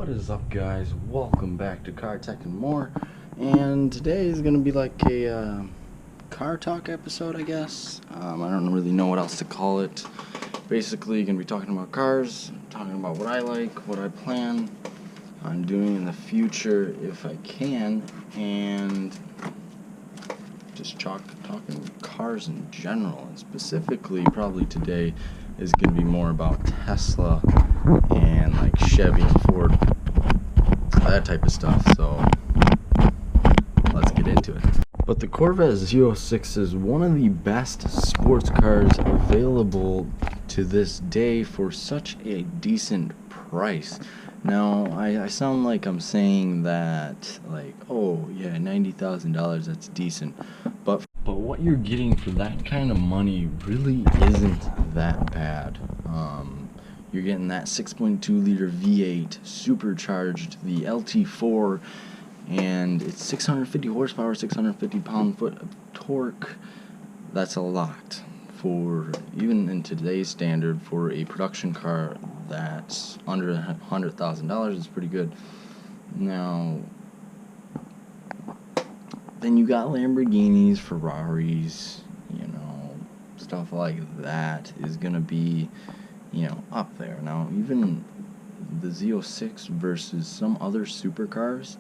What is up, guys? Welcome back to Car Tech and More, and today is gonna be like a car talk episode, I guess. I don't really know what else to call it. Basically, gonna be talking about cars, talking about what I like, what I plan on doing in the future if I can, and just talking cars in general, and specifically probably today is going to be more about Tesla and like Chevy and Ford, that type of stuff. So let's get into it. But the Corvette Z6 is one of the best sports cars available to this day for such a decent price. Now, I sound like I'm saying that, like, oh yeah, $90,000, that's decent, but what you're getting for that kind of money really isn't that bad. You're getting that 6.2 liter V8 supercharged, the LT4, and it's 650 horsepower, 650 pound-foot of torque. That's a lot for, even in today's standard, for a production car that's under $100,000 is pretty good. Now, then you got Lamborghinis, Ferraris, stuff like that is gonna be, up there. Now, even the Z6 versus some other supercars,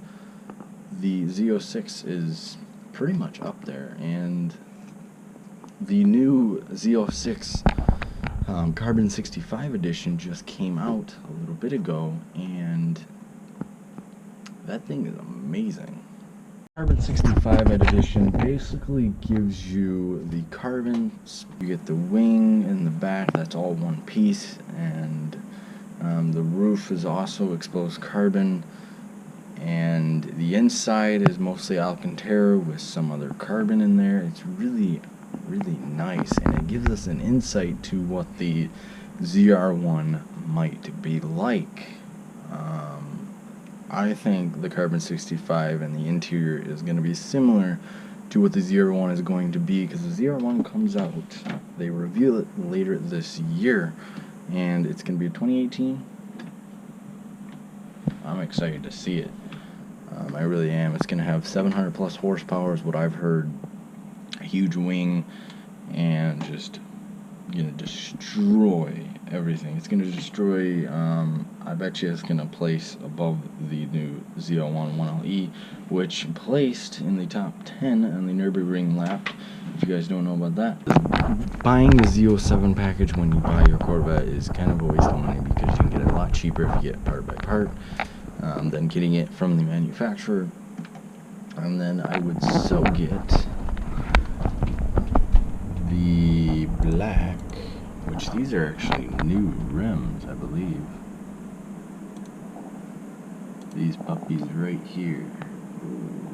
the Z6 is pretty much up there, and the new Z6 Carbon 65 edition just came out a little bit ago, and that thing is amazing. Carbon 65 edition basically gives you the carbon. You get the wing and the back, that's all one piece, and the roof is also exposed carbon, and the inside is mostly Alcantara with some other carbon in there. It's really nice, and it gives us an insight to what the ZR1 might be like. I think the Carbon 65 and the interior is going to be similar to what the ZR1 is going to be, because the ZR1 comes out, they reveal it later this year, and it's going to be 2018. I'm excited to see it. I really am. It's going to have 700 plus horsepower is what I've heard, a huge wing, and just going to destroy everything. It's going to destroy, I bet you it's going to place above the new Z01 1LE, which placed in the top 10 on the Nürburgring lap, if you guys don't know about that. Buying the Z07 package when you buy your Corvette is kind of a waste of money, because you can get it a lot cheaper if you get part by part than getting it from the manufacturer. And then I would so get the black, which these are actually new rims, I believe. These puppies right here.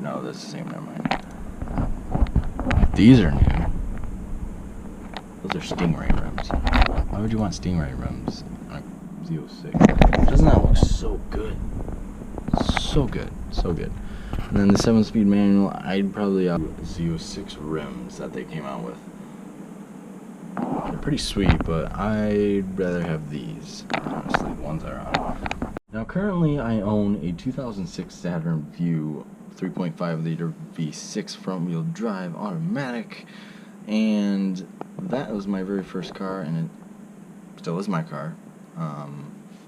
No, that's the same, never mind. These are new. Those are Stingray rims. Why would you want Stingray rims on a Z06? Doesn't that look so good? So good, so good. And then the 7-speed manual, I'd probably have Z06 rims that they came out with. They're pretty sweet, but I'd rather have these, honestly, the ones that are on. Now, currently I own a 2006 Saturn Vue 3.5 liter V6 front wheel drive automatic, and that was my very first car, and it still is my car,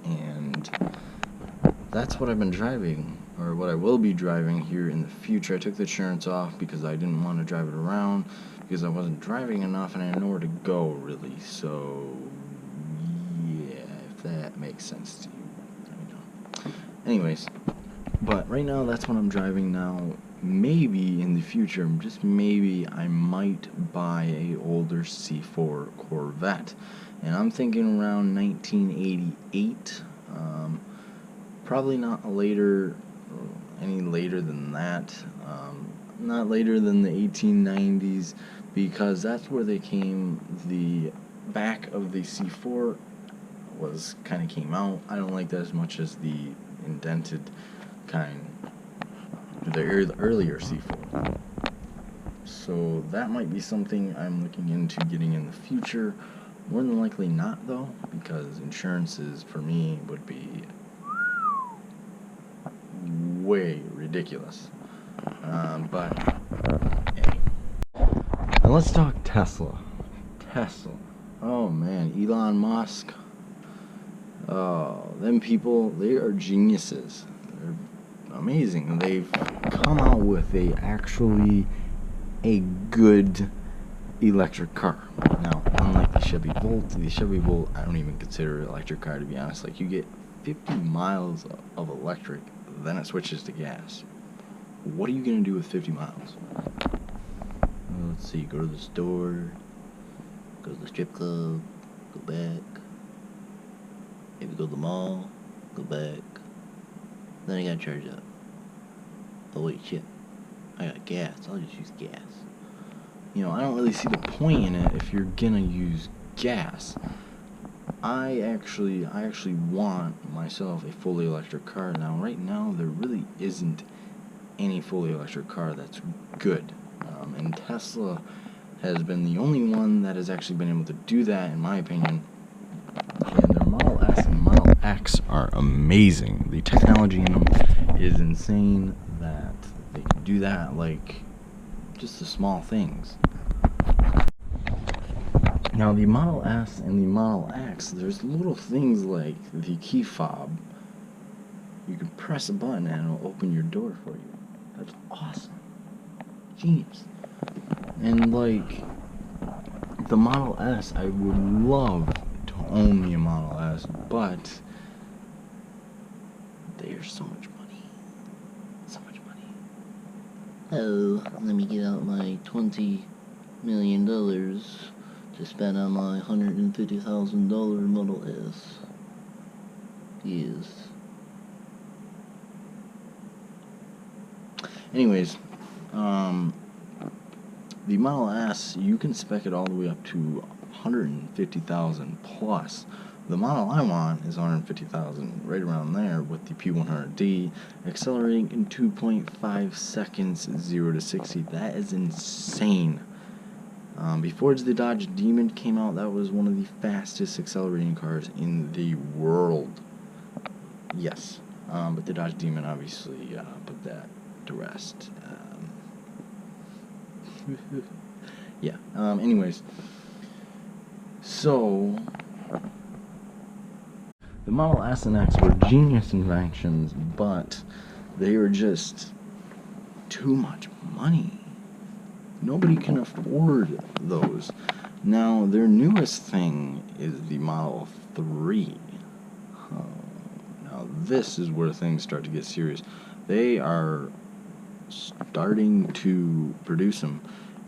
and that's what I've been driving, or what I will be driving here in the future. I took the insurance off because I didn't want to drive it around, because I wasn't driving enough and I had nowhere to go, really. So yeah, if that makes sense to you. Anyways, but right now that's what I'm driving now. Maybe in the future, just maybe, I might buy a older C4 Corvette, and I'm thinking around 1988. Probably not any later than that. Not later than the 1890s, because that's where they came. The back of the C4 kind of came out. I don't like that as much as the indented kind, the earlier C4. So that might be something I'm looking into getting in the future. More than likely not, though, because insurances for me would be way ridiculous. But hey. And let's talk Tesla. Oh man, Elon Musk. Oh, them people, they are geniuses. They're amazing. They've come out with a good electric car. Now, unlike the Chevy Volt, I don't even consider it an electric car, to be honest. Like, you get 50 miles of electric, then it switches to gas. What are you going to do with 50 miles? Let's see, go to the store, go to the strip club, go back, maybe go to the mall, go back, then I gotta charge up. Oh wait, shit, I got gas, I'll just use gas. I don't really see the point in it if you're gonna use gas. I actually want myself a fully electric car. Now, right now, there really isn't any fully electric car that's good. And Tesla has been the only one that has actually been able to do that, in my opinion. And their Model S and Model X are amazing. The technology in them is insane that they can do that, like, just the small things. Now, the Model S and the Model X, there's little things like the key fob. You can press a button and it'll open your door for you. That's awesome. Genius. And, like, the Model S, I would love to own me a Model S, but they are so much money. So much money. Oh, let me get out my $20 million to spend on my $150,000 Model S. Yes. Anyways, the Model S, you can spec it all the way up to 150,000 plus. The model I want is 150,000, right around there, with the P100D accelerating in 2.5 seconds, 0 to 60. That is insane. Before the Dodge Demon came out, that was one of the fastest accelerating cars in the world. Yes, but the Dodge Demon obviously put that to rest. Yeah, anyways, so the Model S and X were genius inventions, but they were just too much money. Nobody can afford those. Now, their newest thing is the Model 3. Now, this is where things start to get serious. They are starting to produce them,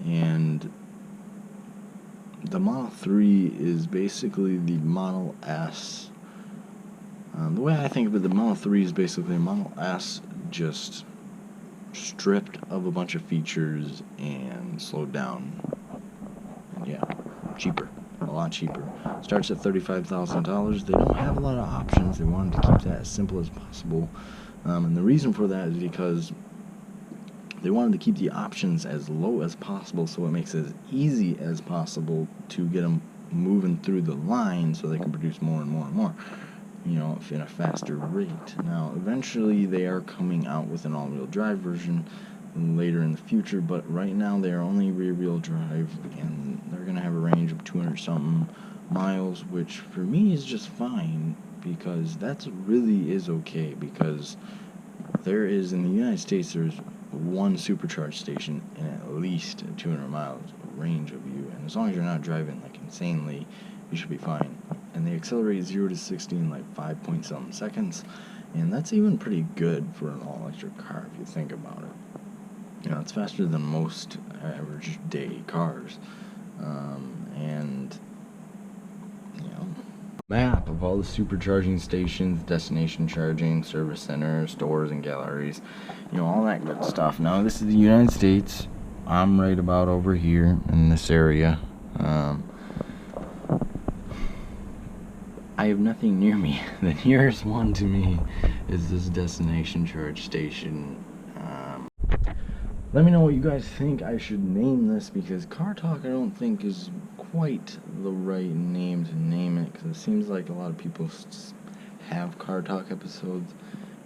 and the Model 3 is basically the Model S. The way I think of it, the Model 3 is basically a Model S just stripped of a bunch of features and slowed down. And yeah, cheaper. A lot cheaper. Starts at $35,000. They don't have a lot of options. They wanted to keep that as simple as possible. And the reason for that is because they wanted to keep the options as low as possible, so it makes it as easy as possible to get them moving through the line so they can produce more and more and more, in a faster rate. Now, eventually they are coming out with an all-wheel drive version later in the future, but right now they are only rear-wheel drive, and they're going to have a range of 200-something miles, which for me is just fine, because that really is okay, because there is, in the United States, there's one supercharge station in at least 200 miles range of you, and as long as you're not driving like insanely, you should be fine. And they accelerate 0 to 60 in like 5.something seconds, and that's even pretty good for an all-electric car if you think about it. It's faster than most average day cars. And map of all the supercharging stations, destination charging, service centers, stores and galleries, all that good stuff. Now, this is the United States. I'm right about over here in this area. I have nothing near me. The nearest one to me is this destination charge station. Let me know what you guys think I should name this, because Car Talk I don't think is quite the right name to name it, because it seems like a lot of people have Car Talk episodes,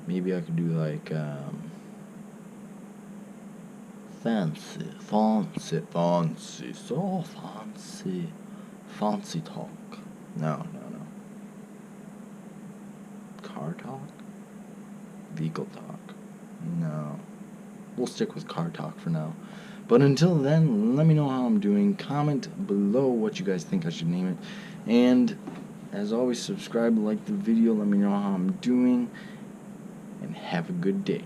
maybe I could do like fancy, so fancy talk. No. Car talk? Vehicle talk? No. We'll stick with car talk for now. But until then, let me know how I'm doing. Comment below what you guys think I should name it. And as always, subscribe, like the video, let me know how I'm doing, and have a good day.